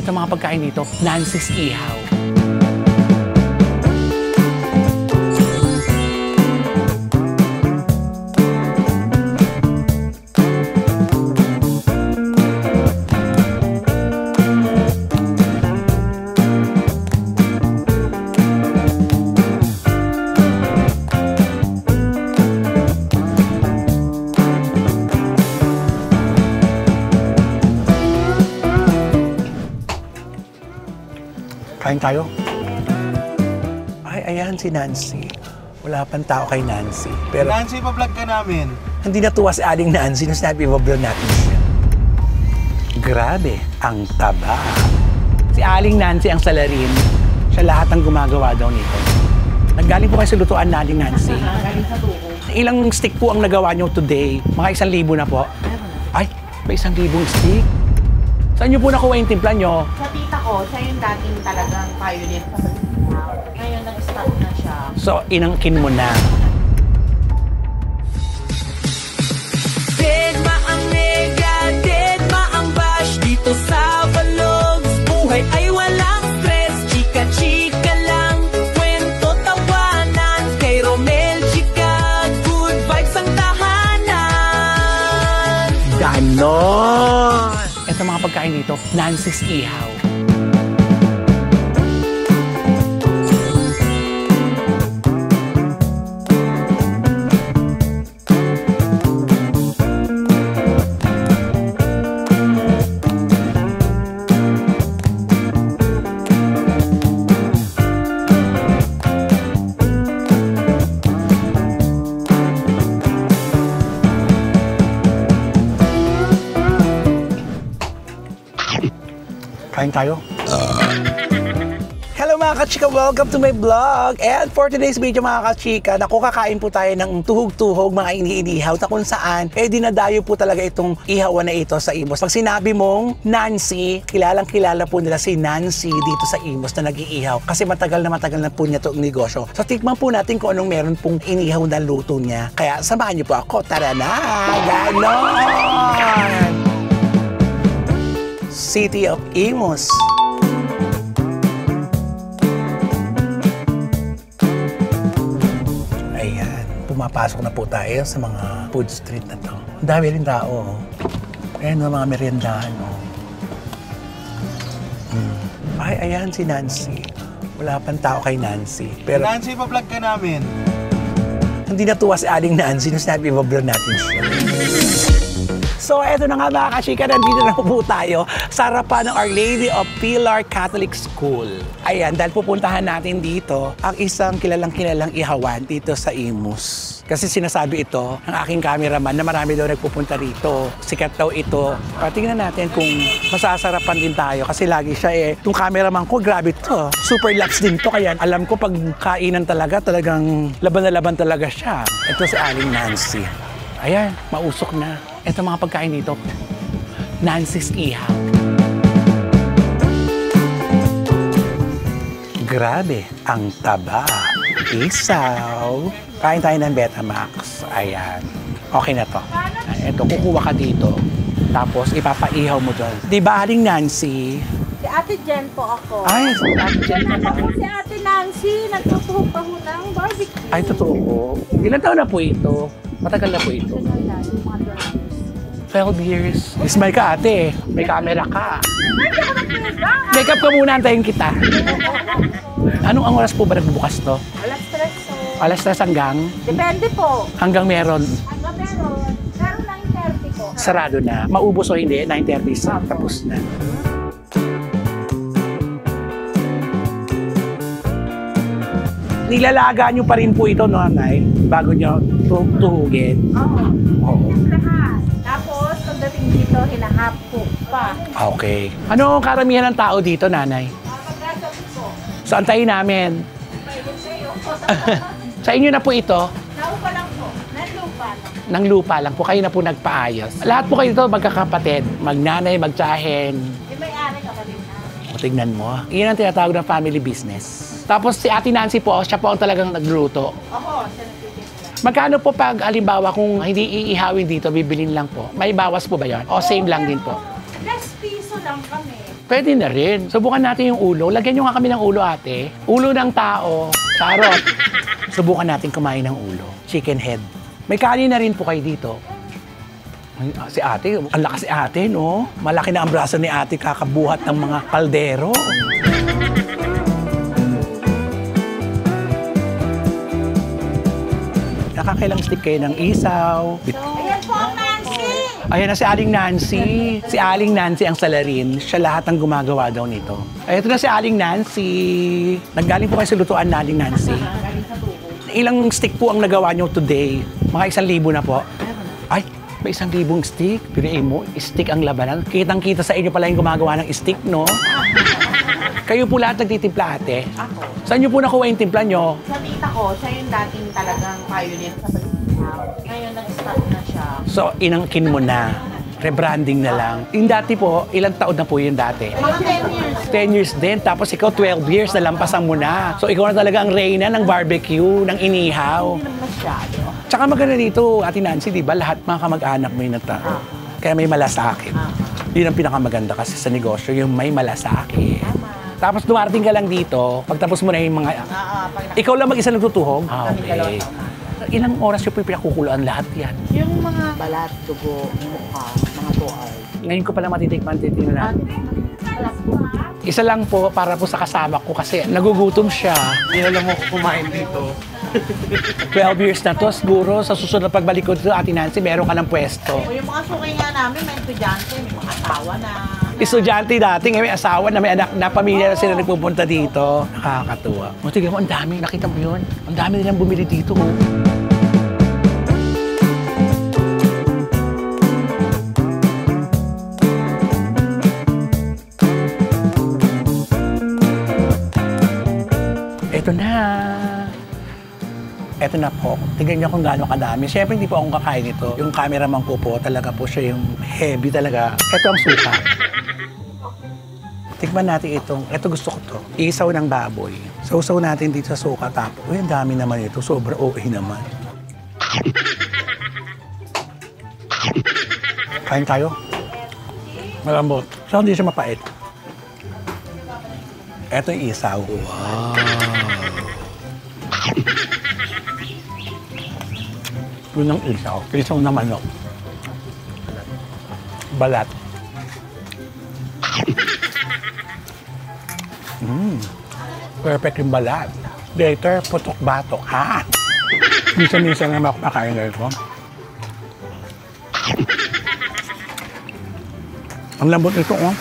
Ito mga pagkain dito, Nancy's Ihaw. Kain tayo. Ay, ayan si Nancy. Wala pang tao kay Nancy. Pero Nancy, pa-vlog ka namin. hindi natuwa si Aling Nancy nung sinabi i-vlog natin siya. Grabe, ang taba. Si Aling Nancy ang salarin. Siya lahat ang gumagawa daw nito. Nanggaling po kayo sa lutuan na Aling Nancy. Galing sa tuko. Ilang stick po ang nagawa nyo today? Mga 1,000 na po. Ay, may 1,000 stick? Saan nyo po nakuha yung timpla nyo? Sa tita ko, siya yung dating talagang pioneer sa pagkakaw. Ngayon, nag-stop na siya. So, inangkin mo na. Deadma ang nega, deadma ang bash dito sa Vlogs. Buhay ay walang stress, chika-chika lang. Kwento tawanan, kay Romel Chika, good vibes ang tahanan. Ganon! Ito mga pagkain dito, Nancy's Ihaw. Kain tayo. Hello mga kachika! Welcome to my vlog! And for today's video mga kachika, naku, kakain po tayo ng tuhog-tuhog, mga iniihaw na kung saan, dinadayo po talaga itong ihawan na ito sa Imus. Pag sinabi mong Nancy, kilalang-kilala po nila si Nancy dito sa Imus na nag-iihaw. Kasi matagal na po niya itong negosyo. So tikman po natin kung anong meron pong inihaw na luto niya. Kaya samahan niyo po ako. Tara na! Ganon! City of Imus. Ayan, pumapasok na po tayo sa mga food street na to. Ang dami rin tao. Ayan, mga meriendahan. Ay, ayan si Nancy. Wala pang tao kay Nancy. Pero Nancy, pa-vlog ka namin. hindi natuwa si Aling Nancy nung sinabi i-vlog natin siya. So, eto na nga mga kachika, nandito na po tayo sa harapan ng Our Lady of Pilar Catholic School. Ayan, dahil pupuntahan natin dito ang isang kilalang-kilalang ihawan dito sa Imus. Kasi sinasabi ito ng aking cameraman na marami daw nagpupunta rito. Sikat daw ito. Tingnan natin kung masasarapan din tayo kasi lagi siya itong cameraman ko, grabe to. Super lax din to, kaya alam ko pag kainan talagang laban na laban talaga siya. Ito si Aling Nancy. Ayan, mausok na. Ito mga pagkain dito, Nancy's Ihaw. Grabe, ang taba. Isaw. Kain tayo ng Betamax. Ayan. Okay na to. Ito, kukuha ka dito. Tapos ipapaihaw mo doon. Di ba, Aling Nancy? Si Ate Jen po ako. Ay, si Ate Jen na ba? Si Ate Nancy, nagtutuhog pa ho ng barbecue. Ay, totoo po. Ilan taon na po ito? Matagal na po ito. 12 years. Smile ka, ate. May camera ka. Makeup ka muna, antayin kita. Anong ang oras po ba nagbubukas to? Alas 3 so. Alas 3 hanggang? Depende po. Hanggang meron. Hanggang meron. Pero 9:30 po. Sarado na. Maubos o hindi, 9:30 sa tapos na. Nilalaga nyo pa rin po ito, no, Nay? Bago nyo tuhugin. Oo. Lahat. Tapos, pagdating dito, hinahap po pa. Okay. Ano ang karamihan ng tao dito, Nanay? Pagkasabi po. So, antayin namin. Pwede sa'yo. Sa inyo na po ito? Naupa lang po. Nanlupa lang. Ng lupa lang po. Kayo na po nagpaayos. Lahat po kayo dito magkakapatid. Magnanay, magtsahen. May-ari ka pa rin na. O, tignan mo. Iyan ang tinatawag ng family business. Tapos si Ate Nancy po, siya po ang talagang nagluto. Oo, siya nagtitimpla. Magkano po pag halimbawa kung hindi iihawin dito, bibilin lang po? May bawas po ba yun? O same lang din po? 10 piso lang kami. Pwede na rin. Subukan natin yung ulo. Lagyan nyo nga kami ng ulo, ate. Ulo ng tao. Charot. Subukan natin kumain ng ulo. Chicken head. May kanin na rin po kayo dito. Ay, si ate, ang lakas si ate, no? Malaki na ang braso ni ate kakabuhat ng mga kaldero. Nakakailang stick kayo ng isaw. Ayan po ang Nancy! Ayan na si Aling Nancy. Si Aling Nancy ang salarin. Siya lahat ang gumagawa daw nito. Ay, ito na si Aling Nancy. Nanggaling po kayo sa lutuan na Aling Nancy. Ilang stick po ang nagawa nyo today? Mga 1,000 na po? Ay, may 1,000 stick. Piliin mo, stick ang labanan. Kitang-kita sa inyo pala yung gumagawa ng stick, no? Kayo po lahat nagtitimpla, ate? Ako. Saan nyo po nakuha yung timpla nyo? Sa tita ko, siya yung dating talagang pioneer sa Balitihaw. Ngayon, nag-start na siya. So, inangkin mo na. Rebranding na lang. Yung dati po, ilang taon na po yung dati? Mga 10 years. 10 years din. Tapos ikaw 12 years na lampasan mo na. So, ikaw na talaga ang reyna ng barbecue, ng inihaw. Hindi naman masyado. Tsaka maganda dito, Ate Nancy, di ba? Lahat mga kamag-anak mo yung nata. Kaya may malasakit. Yun ang pinakamaganda kasi sa negosyo, yung may malasakit. Tapos dumarating ka lang dito, pagtapos mo na yung mga... Ikaw lang mag-isa nagtutuhog? Okay. Ilang oras yung pinakukuluan lahat yan? Yung mga balat, dugo, mukha, mga tual. Ngayon ko pala matitikman, titignan natin. Isa lang po para po sa kasama ko kasi nagugutom siya. Hindi na lang ako kumain dito. 12 years na to, siguro sa susunod na pagbalik ko dito, Ate Nancy, meron ka ng pwesto. O yung mga suki nga namin, may estudyante, may mga asawa na. Estudyante dati, ngayon may asawa na may anak na pamilya na sila nagpupunta dito. Nakakatuwa. O tignan mo, ang dami. Nakita mo yun? Ang dami nilang bumili dito. Oh. Ito na. Ito na po. Tignan niyo kung gaano kadami. Siyempre, hindi po akong kakain ito. Yung cameraman ko po, talaga po siya yung heavy talaga. Ito ang suka. Tikman natin itong, ito gusto ko to. Isaw ng baboy. Sausaw natin dito sa suka tapos. Uy, ang dami naman ito. Sobra OA naman. Kain tayo. Malambot. So, hindi siya mapait. Ito yung isaw. Wow. Yun ang isaw. Isaw na manok. Balat. Perfect yung balat. Later, putok-batok. Ha? Minsan-minsan naman ako makain na ito. Ang lambot nito, oh.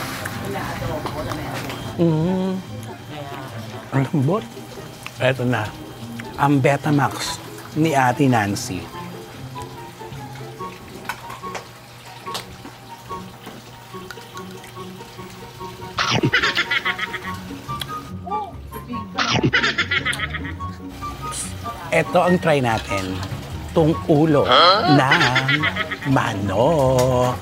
Ang lambot. Ito na. Ang Betamax ni Ate Nancy. Ito ang try natin. Itong ulo ng manok.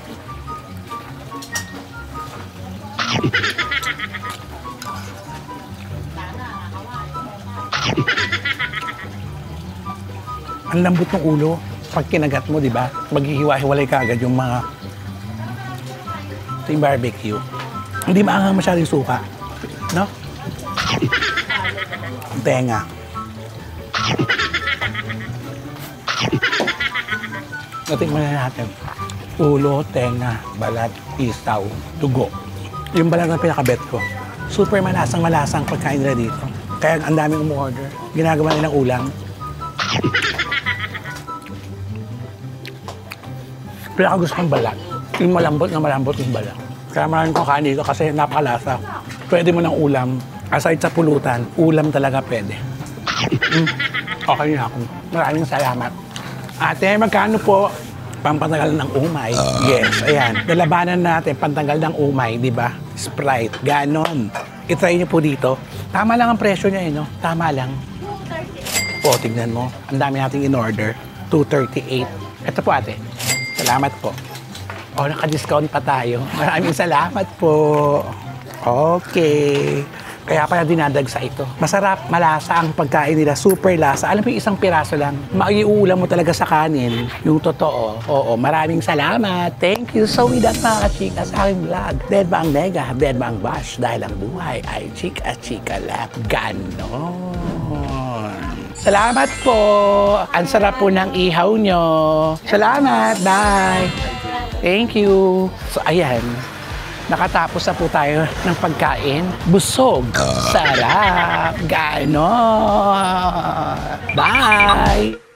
Ang lambot ng ulo. Pag kinagat mo, di ba? Maghihiwa-hiwalay ka agad yung mga... Ito yung barbecue. Hindi maangang masyadong suka. No? Tenga. Natikman na natin. Ulo, tenga, balat, isaw, dugo. Yung balat na pinakabet ko. Super malasang-malasang pagkain nila dito. Kaya ang daming umu-order. Ginagawa nilang ulam. Pinakagusto kong balat. Yung malambot na malambot yung balat. Kaya maraming kong kain dito kasi napakalasa. Pwede mo ng ulam. Aside sa pulutan, ulam talaga pwede. Okay na ako. Maraming salamat. Ate, magkano po? Pampatanggal ng umay. Yes, ayan. Nalabanan natin, pantanggal ng umay, di ba? Sprite, ganon. I-try niyo po dito. Tama lang ang presyo niya, no? Tama lang. O, tignan mo. Ang dami nating in-order. $238. Ito po, ate. Salamat po. O, naka-discount pa tayo. Maraming salamat po. Okay. Kaya pala dinadagsa ito. Masarap, malasa ang pagkain nila. Super lasa. Alam mo yung isang piraso lang. Maiuulam mo talaga sa kanin. Yung totoo. Oo, maraming salamat. Thank you. So with that mga kachika sa aking vlog. Dead ba ang nega? Dead ba ang bash? Dahil ang buhay ay chika-chika lang. Ganon. Salamat po. Ang sarap po ng ihaw nyo. Salamat. Bye. Thank you. So ayan. Nakatapos na po tayo ng pagkain. Busog. Sarap. Ganon. Bye.